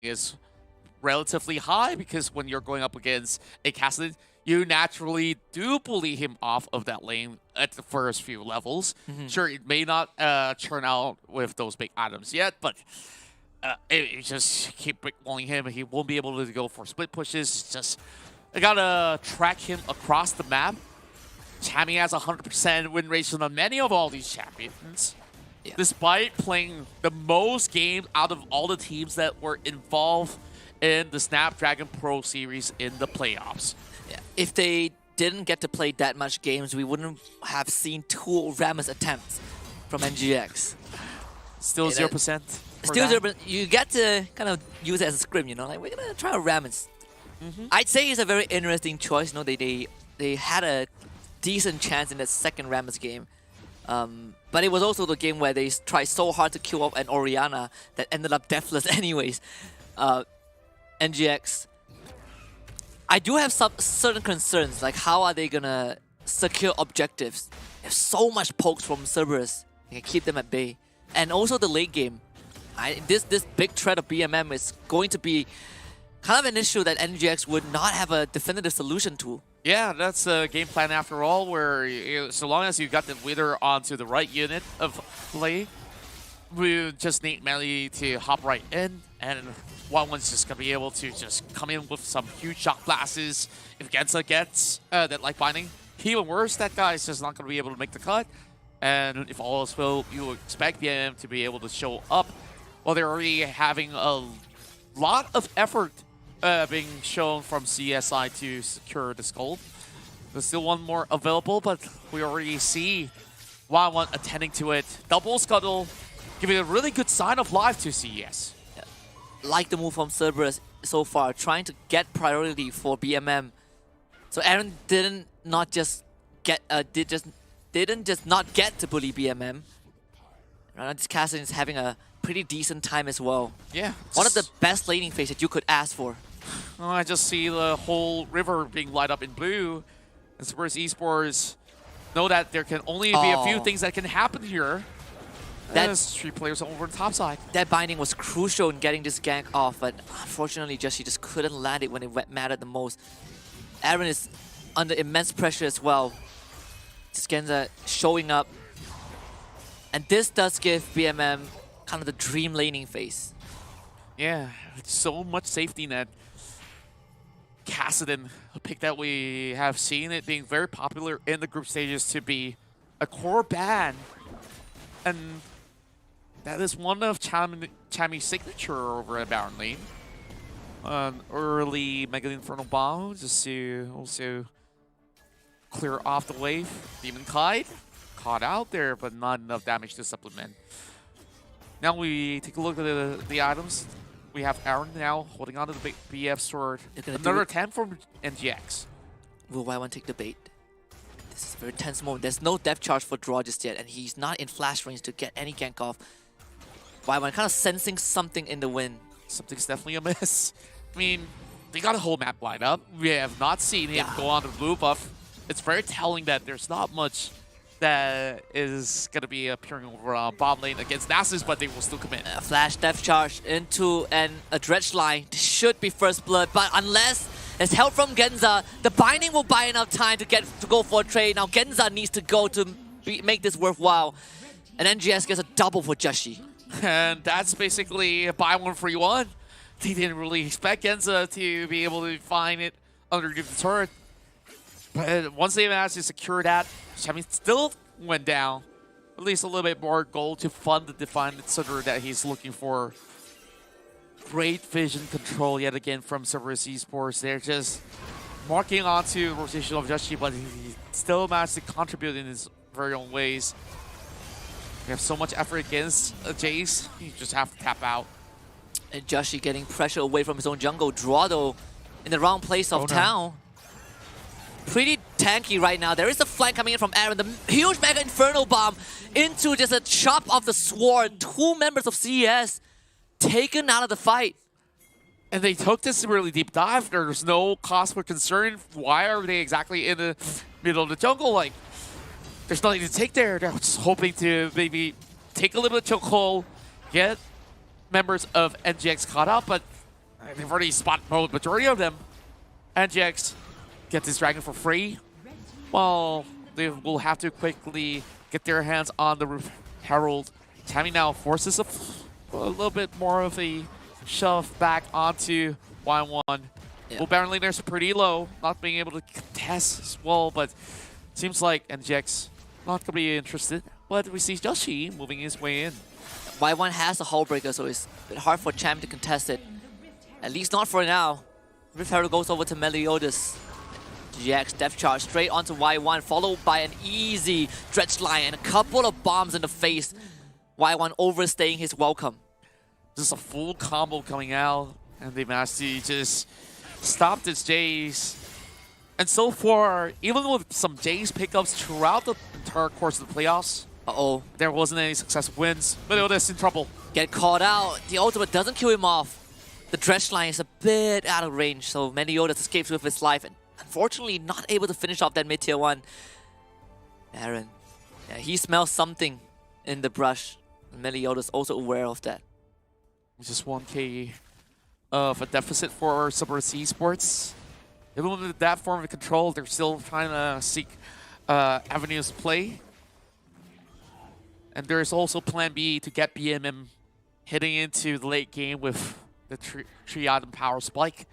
is relatively high because when you're going up against a Cassidy, you naturally do bully him off of that lane at the first few levels. Sure, it may not turn out with those big items yet, but it just keep brick-walling him. He won't be able to go for split pushes. It's just, I gotta track him across the map. Chami has 100% win rate on many of all these champions. Yeah. Despite playing the most games out of all the teams that were involved in the Snapdragon Pro Series in the playoffs. Yeah. If they didn't get to play that much games, we wouldn't have seen 2 Rammus attempts from NGX. Still 0%. Still 0%. You get to kind of use it as a scrim, you know, like we're gonna try Rammus. I'd say it's a very interesting choice. You know, they had a decent chance in that second Rammus game. But it was also the game where they tried so hard to kill off an Orianna that ended up deathless anyways. NGX. I do have some certain concerns, like how are they gonna secure objectives? There's so much pokes from Cerberus. They can keep them at bay. And also the late game. This big threat of BMM is going to be kind of an issue that NGX would not have a definitive solution to. Yeah, that's a game plan after all, where so long as you got the Wither onto the right unit of play, we just need Melee to hop right in, and one's just going to be able to just come in with some huge shock blasts. If Genza gets that light binding, even worse, that guy's just not going to be able to make the cut. And if all else will, you expect them to be able to show up. Well, they're already having a lot of effort being shown from CSI to secure the skull. There's still one more available, but we already see Y1 attending to it. Double scuttle, giving a really good sign of life to CES. Yeah. Like the move from Cerberus so far, trying to get priority for BMM. So Aaron didn't just not get to bully BMM. This Cassidy is having a pretty decent time as well. Yeah. One of the best laning phases that you could ask for. Well, I just see the whole river being light up in blue. And Spurs Esports know that there can only be a few things that can happen here. There's 3 players over the top side. That binding was crucial in getting this gank off, but unfortunately he just couldn't land it when it mattered the most. Aaron is under immense pressure as well. Genza showing up. And this does give BMM kind of the dream laning phase. Yeah, so much safety net. Kassadin, a pick that we have seen it being very popular in the group stages to be a core ban. And that is one of Chami's signature over at Baron Lane. An early Mega Infernal Bomb just to also clear off the wave. Demon Kite caught out there, but not enough damage to supplement. Now we take a look at the items. We have Aaron now holding on to the big BF sword. Another attempt from NGX. Will Y1 take the bait? This is a very tense moment. There's no depth charge for draw just yet, and he's not in flash range to get any gank off. Y1 kind of sensing something in the wind. Something's definitely amiss. I mean, they got a whole map lined up. We have not seen him go on the blue buff. It's very telling that there's not much that is going to be appearing over bottom lane against Nasus, but they will still commit. Flash depth charge into a dredge line. This should be first blood, but unless there's help from Genza, the binding will buy enough time to go for a trade. Now Genza needs to go to make this worthwhile. And NGS gets a double for Joshi. And that's basically a buy one free one. They didn't really expect Genza to be able to find it underneath the turret. But once they managed to secure that, Chami still went down. At least a little bit more gold to fund the Defiant Sutter that he's looking for. Great vision control yet again from Cerberus Esports. They're just marking onto the rotation of Joshi, but he still managed to contribute in his very own ways. We have so much effort against Jace. You just have to tap out. And Joshi getting pressure away from his own jungle. Draw though in the wrong place of town. Pretty tanky right now. There is a flank coming in from Aaron. The huge Mega Infernal Bomb into just a chop of the sword. 2 members of CES taken out of the fight. And they took this really deep dive. There's no cause for concern. Why are they exactly in the middle of the jungle? Like, there's nothing to take there. They're just hoping to maybe take a little bit of chokehold, get members of NGX caught up, but They've already spot both majority of them. NGX get this dragon for free. Well, they will have to quickly get their hands on the Herald. Tammy now forces a little bit more of a shove back onto Y1. Yeah. Well, Baron Laner's pretty low, not being able to contest as well, but seems like NGX not going to be interested. But we see Joshi moving his way in. Y1 has a hull breaker, so it's a bit hard for Champ to contest it. At least not for now. Rift Herald goes over to Meliodas. GX Death Charge straight onto Y1, followed by an easy Dredge Line and a couple of bombs in the face. Y1 overstaying his welcome. Just a full combo coming out, and they managed to just stop this Jace. And so far, even with some Jace pickups throughout the entire course of the playoffs, there wasn't any successive wins. Meliodas in trouble. Get caught out. The ultimate doesn't kill him off. The Dredge Line is a bit out of range, so Meliodas escapes with his life and unfortunately not able to finish off that mid-tier 1. Aaron, yeah, he smells something in the brush. Meliodas also aware of that. Just 1k of a deficit for Cerberus Esports. Even with that form of control, they're still trying to seek avenues to play. And there's also plan B to get BMM hitting into the late game with the Triad Power Spike.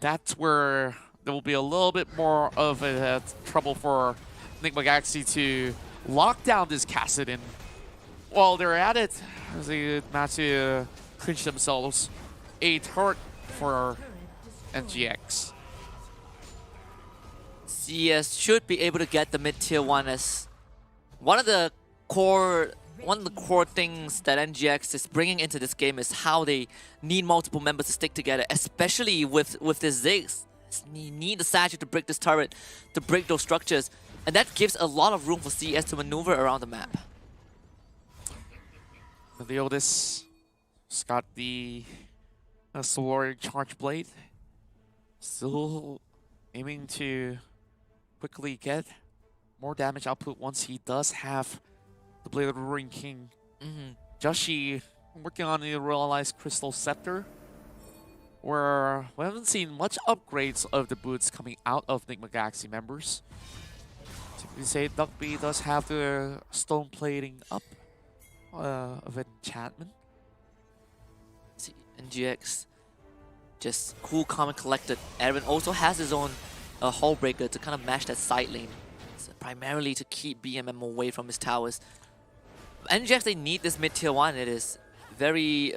That's where there will be a little bit more of a trouble for NIGMA Galaxy to lock down this Kassadin. While they're at it, they manage to clinch themselves a turret for NGX. CS should be able to get the mid-tier 1 as one of the core things that NGX is bringing into this game is how they need multiple members to stick together, especially with this Ziggs. You need the statue to break this turret, to break those structures, and that gives a lot of room for CS to maneuver around the map. Meliodas has got the Solari Charge Blade. Still aiming to quickly get more damage output once he does have the Blade of the Roaring King. Joshi working on the Realized Crystal Scepter, where we haven't seen much upgrades of the boots coming out of NIGMA Galaxy members. Typically say Duckby does have the stone plating up of enchantment. See, NGX just cool, calm, and collected. Aaron also has his own hull breaker to kind of match that side lane, so primarily to keep BMM away from his towers. NGX, they need this mid-tier 1. It is very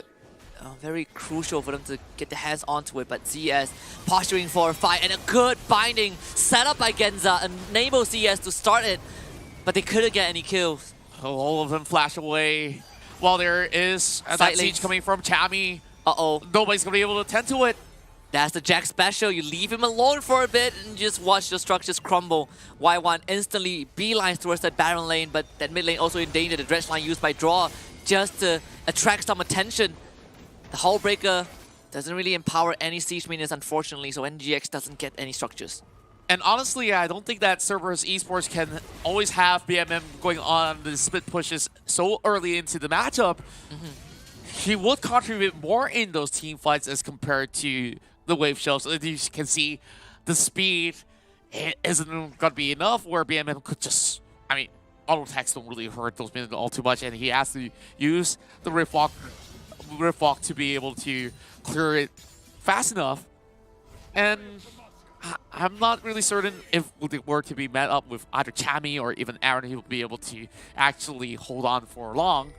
crucial for them to get their hands onto it, but CS posturing for a fight, and a good binding set up by Genza enables CS to start it, but they couldn't get any kills. All of them flash away. While there is that siege coming from Tammy. Nobody's going to be able to attend to it. That's the Jack special. You leave him alone for a bit and just watch the structures crumble. Y1 instantly beelines towards that Baron lane, but that mid lane also in danger. The Dredge line used by Draw just to attract some attention. The Hull Breaker doesn't really empower any siege minions, unfortunately, so NGX doesn't get any structures. And honestly, I don't think that Cerberus Esports can always have BMM going on the split pushes so early into the matchup. He would contribute more in those team fights as compared to the wave shells. As you can see, the speed isn't going to be enough where BMM could just, I mean, auto attacks don't really hurt those minions all too much, and he has to use the Rift Walk to be able to clear it fast enough. And I'm not really certain if it were to be met up with either Chami or even Aaron, he will be able to actually hold on for long.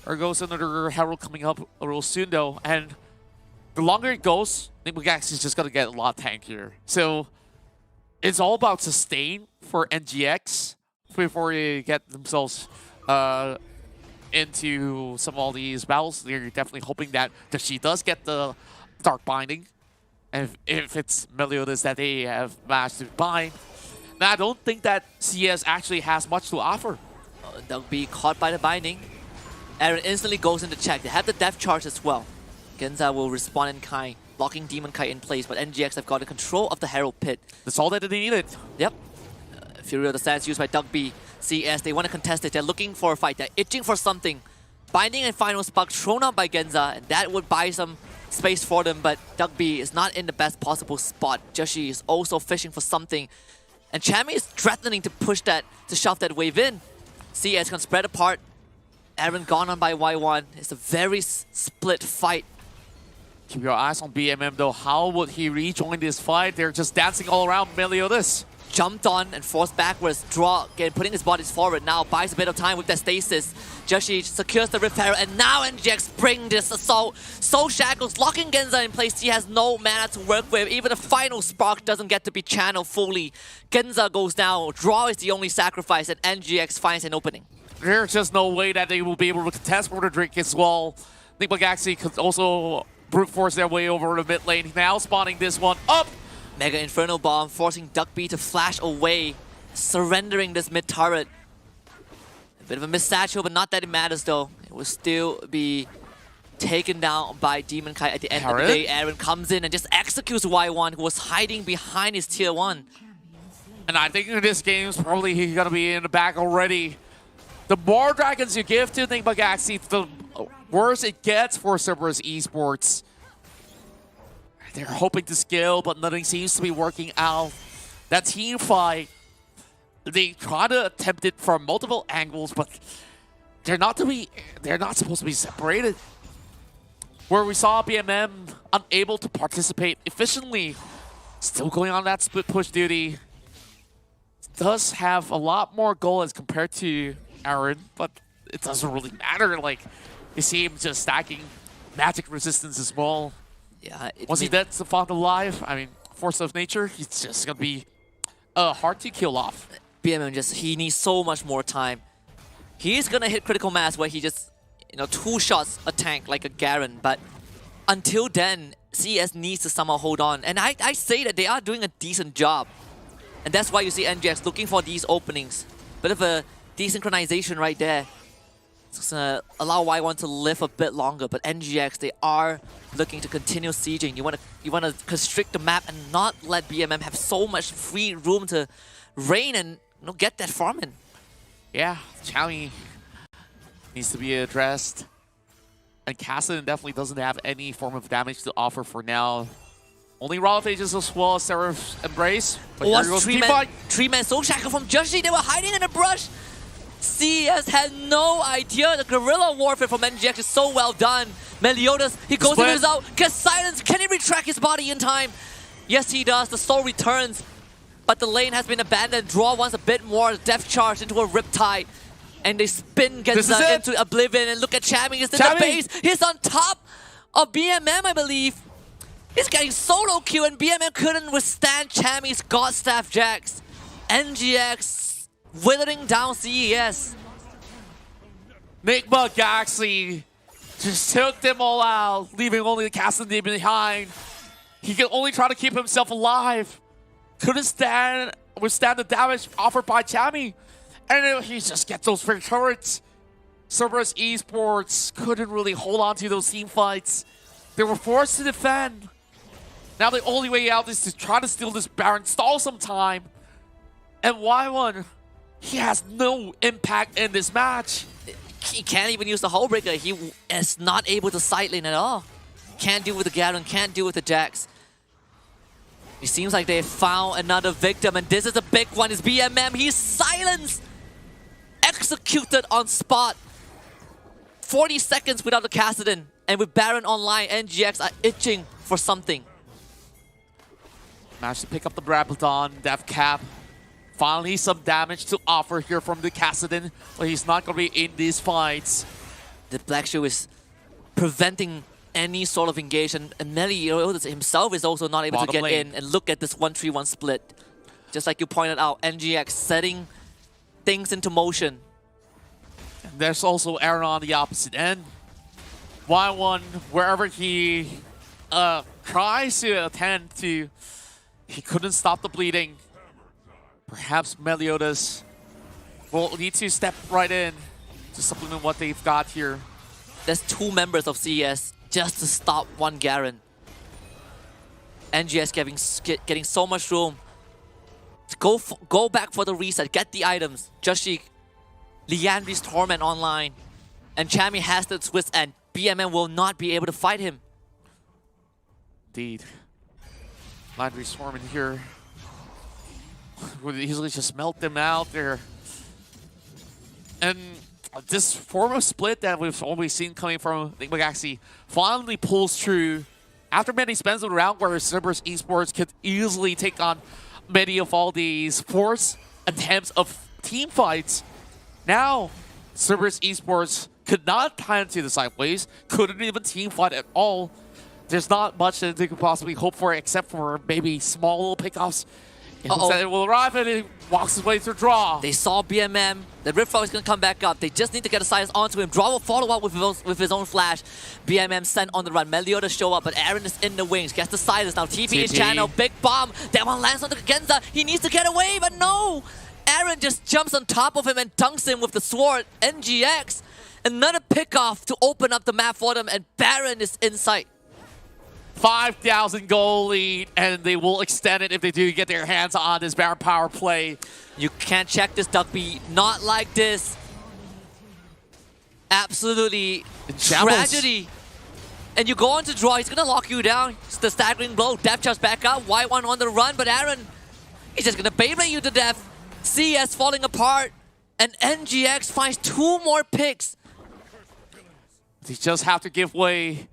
There goes another Herald coming up real soon though, and the longer it goes, NIGMA Galaxy is just going to get a lot tankier. So it's all about sustain for NGX before they get themselves into some of all these battles. They're definitely hoping that she does get the Dark Binding. And if it's Meliodas that they have managed to bind, now I don't think that CS actually has much to offer. They'll be caught by the binding. Aaron instantly goes into check. They have the Death Charge as well. Genza will respond in kind, locking Demon Kite in place, but NGX have got the control of the Herald Pit. That's all that they needed. Yep. Fury of the Sands used by Duckby. CS, they want to contest it. They're looking for a fight. They're itching for something. Binding and Final Spark thrown out by Genza, and that would buy some space for them, but Duckby is not in the best possible spot. Joshi is also fishing for something, and Chami is threatening to push that, to shove that wave in. CS can spread apart. Aaron gone on by Y1. It's a very split fight. Keep your eyes on BMM though. How would he rejoin this fight? They're just dancing all around Meliodas. Jumped on and forced backwards. Draw, again, putting his bodies forward now. Buys a bit of time with that stasis. Joshi secures the Rift Arrow, and now NGX bring this assault. Soul Shackles locking Genza in place. He has no mana to work with. Even the Final Spark doesn't get to be channeled fully. Genza goes down. Draw is the only sacrifice, and NGX finds an opening. There's just no way that they will be able to contest for the drink as well. NIGMA Galaxy could also brute force their way over the mid lane. Now spawning this one up. Mega Inferno Bomb forcing Duckby to flash away, surrendering this mid turret. A bit of a missatchel, but not that it matters though. It will still be taken down by Demon Kite at the end of the day. Aaron comes in and just executes Y1, who was hiding behind his tier 1. And I think in this game is probably he's gonna be in the back already. The more dragons you give to NIGMA Galaxy, the worse it gets for Cerberus Esports. They're hoping to scale, but nothing seems to be working out. That team fight, they try to attempt it from multiple angles, but they're not supposed to be separated. Where we saw BMM unable to participate efficiently, still going on that split push duty. Does have a lot more goal as compared to Aaron, but it doesn't really matter. Like, you see him just stacking magic resistance as well. Yeah, once he dead, found alive, I mean, force of nature, he's just gonna be hard to kill off. BMM he needs so much more time. He's gonna hit critical mass where he just, two shots a tank like a Garen, but until then, CS needs to somehow hold on. And I say that they are doing a decent job. And that's why you see NGX looking for these openings. Bit of a desynchronization right there. It's gonna allow Y1 to live a bit longer, but NGX, they are looking to continue sieging. You wanna constrict the map and not let BMM have so much free room to reign and get that farm in. Yeah, Chami needs to be addressed. And Kassadin definitely doesn't have any form of damage to offer for now. Only Raw Ages as well as Seraph's Embrace. But here goes the three-man Soul Shackle from Joshi. They were hiding in the brush. CS had no idea. The guerrilla warfare from NGX is so well done. Meliodas, he goes in his out, gets silenced. Can he retract his body in time? Yes, he does. The soul returns. But the lane has been abandoned. Draw wants a bit more depth charge into a Riptide. And they spin Genza into Oblivion. And look at Chami. He's in the base. He's on top of BMM, I believe. He's getting solo kill, and BMM couldn't withstand Chami's God Staff Jax. NGX withering down CES. NIGMA Galaxy just took them all out, leaving only the Kassadin behind. He can only try to keep himself alive. Couldn't withstand the damage offered by Chami. And he just gets those free turrets. Cerberus Esports couldn't really hold on to those team fights. They were forced to defend. Now the only way out is to try to steal this Baron, stall some time. And Y1, he has no impact in this match. He can't even use the Hullbreaker. He is not able to sidelane at all. Can't deal with the Garen, can't deal with the Jax. It seems like they found another victim, and this is a big one. It's BMM. He's silenced. Executed on spot. 40 seconds without the Kassadin. And with Baron online, NGX are itching for something. Managed to pick up the Brabladon, Death Cap. Finally some damage to offer here from the Kassadin, but he's not going to be in these fights. The Black Shield is preventing any sort of engagement, and Meliodas himself is also not able to get in. And look at this 1-3-1 split. Just like you pointed out, NGX setting things into motion. And there's also Aaron on the opposite end. Y1, wherever he tries to attend to, he couldn't stop the bleeding. Perhaps Meliodas will need to step right in to supplement what they've got here. There's 2 members of CES just to stop one Garen. NGS getting so much room. Go back for the reset, get the items. Joshi, Liandry's Torment online. And Chammy has the twist, and BMM will not be able to fight him. Indeed. Landry swarming here would easily just melt them out there. And this form of split that we've always seen coming from NIGMA Galaxy finally pulls through after many spans of the round where Cerberus Esports could easily take on many of all these forced attempts of team fights. Now, Cerberus Esports could not plan to the sideways, couldn't even team fight at all. There's not much that they could possibly hope for except for maybe small little pickoffs. It will arrive and it walks his way through draw. They saw BMM. The Ripfrog is going to come back up. They just need to get a size onto him. Draw will follow up with his own flash. BMM sent on the run. Meliodas show up, but Aaron is in the wings. Gets the size now. TP is channel. Big bomb. That one lands on the Genza. He needs to get away, but no. Aaron just jumps on top of him and dunks him with the sword. NGX. Another pickoff to open up the map for them, and Baron is in sight. 5,000 goal lead, and they will extend it if they do get their hands on this Baron power play. You can't check this, Duckby. Not like this. Absolutely tragedy. And you go on to draw, he's gonna lock you down. It's the staggering blow. Death Charge back up. Y1 on the run, but Aaron, he's just gonna Beyblade you to death. CS falling apart, and NGX finds 2 more picks. They just have to give way.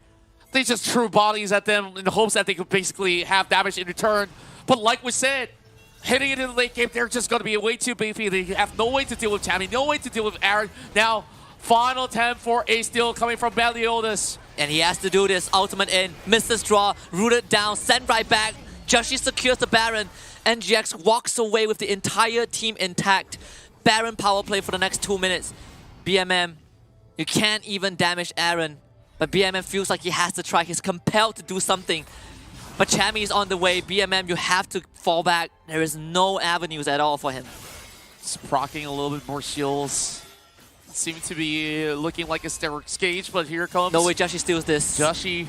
They just threw bodies at them in the hopes that they could basically have damage in return. But like we said, hitting it in the late game, they're just going to be way too beefy. They have no way to deal with Tammy, no way to deal with Aaron. Now, final attempt for a steal coming from Meliodas. And he has to do this. Ultimate in, misses draw, rooted down, sent right back. Joshi secures the Baron. NGX walks away with the entire team intact. Baron power play for the next 2 minutes. BMM, you can't even damage Aaron. But BMM feels like he has to try. He's compelled to do something. But Chammy is on the way. BMM, you have to fall back. There is no avenues at all for him. Just proccing a little bit more shields. Seem to be looking like a Sterix Cage, but here comes... No way Joshi steals this. Joshi.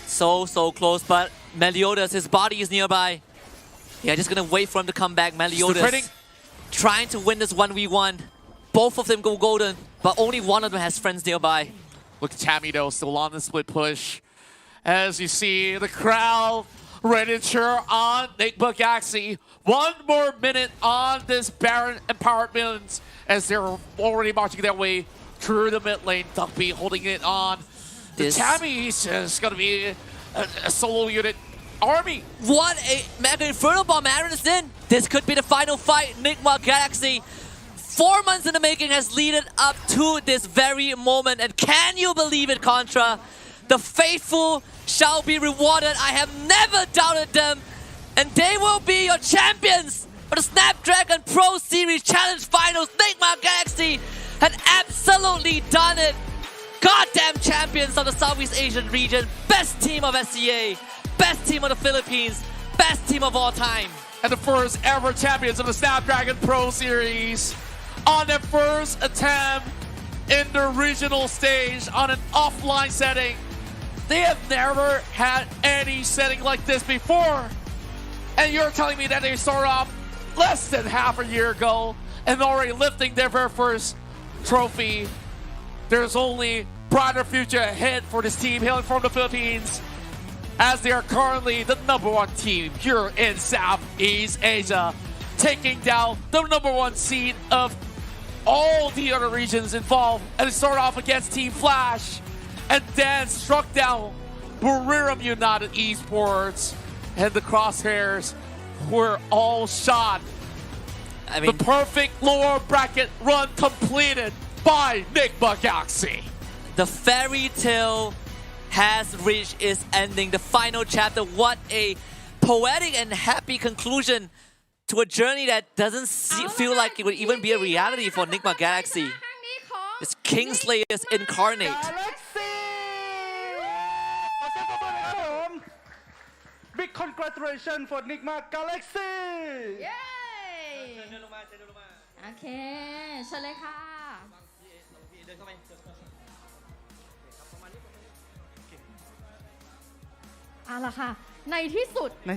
So close, but Meliodas, his body is nearby. Yeah, just gonna wait for him to come back. Meliodas trying to win this 1v1. Both of them go golden, but only one of them has friends nearby. Look at Tammy though, still on the split push. As you see the crowd ready to cheer on NIGMA Galaxy. 1 more minute on this Baron empowerment as they're already marching their way through the mid lane. Duckby holding it on. Tammy is just gonna be a solo unit army. What a Mega Inferno Bomb. Aaron is in. This could be the final fight. NIGMA Galaxy. 4 months in the making has led up to this very moment. And can you believe it, Contra? The faithful shall be rewarded. I have never doubted them. And they will be your champions for the Snapdragon Pro Series Challenge Finals. NIGMA Galaxy had absolutely done it. Goddamn champions of the Southeast Asian region. Best team of SCA. Best team of the Philippines. Best team of all time. And the first ever champions of the Snapdragon Pro Series. On their first attempt in the regional stage on an offline setting. They have never had any setting like this before. And you're telling me that they started off less than half a year ago and already lifting their very first trophy. There's only brighter future ahead for this team hailing from the Philippines, as they are currently the #1 team here in Southeast Asia, taking down the #1 seed of all the other regions involved. And it started off against Team Flash and then struck down Buriram United Esports, and the crosshairs were all shot. I mean, the perfect lower bracket run completed by NIGMA Galaxy. The fairy tale has reached its ending. The final chapter. What a poetic and happy conclusion to a journey that doesn't feel like it would even be a reality for NIGMA Galaxy. It's Kingslayers incarnate. Big congratulations for NIGMA Galaxy! Yay! โอเคเชิญเลยค่ะเอาล่ะค่ะในที่สุดแม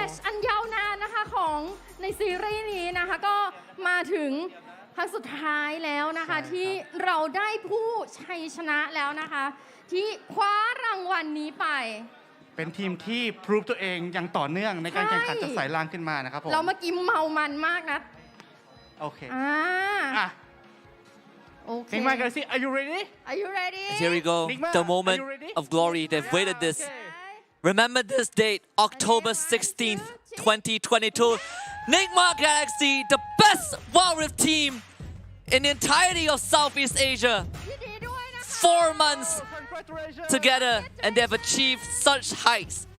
ตช์อันยาวนานนะคะของในซีรีส์นี้นะคะก็มาถึง ครั้งสุดท้ายแล้วนะคะ ใช่ครับ ที่เราได้ผู้ชัยชนะแล้วนะคะ ที่คว้ารางวัลนี้ไป เป็นทีมที่พรูฟตัวเองอย่างต่อเนื่องในการแข่งขัน ใช่ จากสายล่างขึ้นมานะครับผม เราเมื่อกี้เมามันมากนะ โอเค อ่ะโอเค Nigma Galaxy are you ready Are you ready Here we go. Nigma, The are moment you ready? of glory. They've waited this. Okay. Remember this date, October 16th, 2022. NIGMA Galaxy, the best Wild Rift team in the entirety of Southeast Asia. ยินดีด้วยนะคะ 4 months Congratulations together, and they've achieved such heights.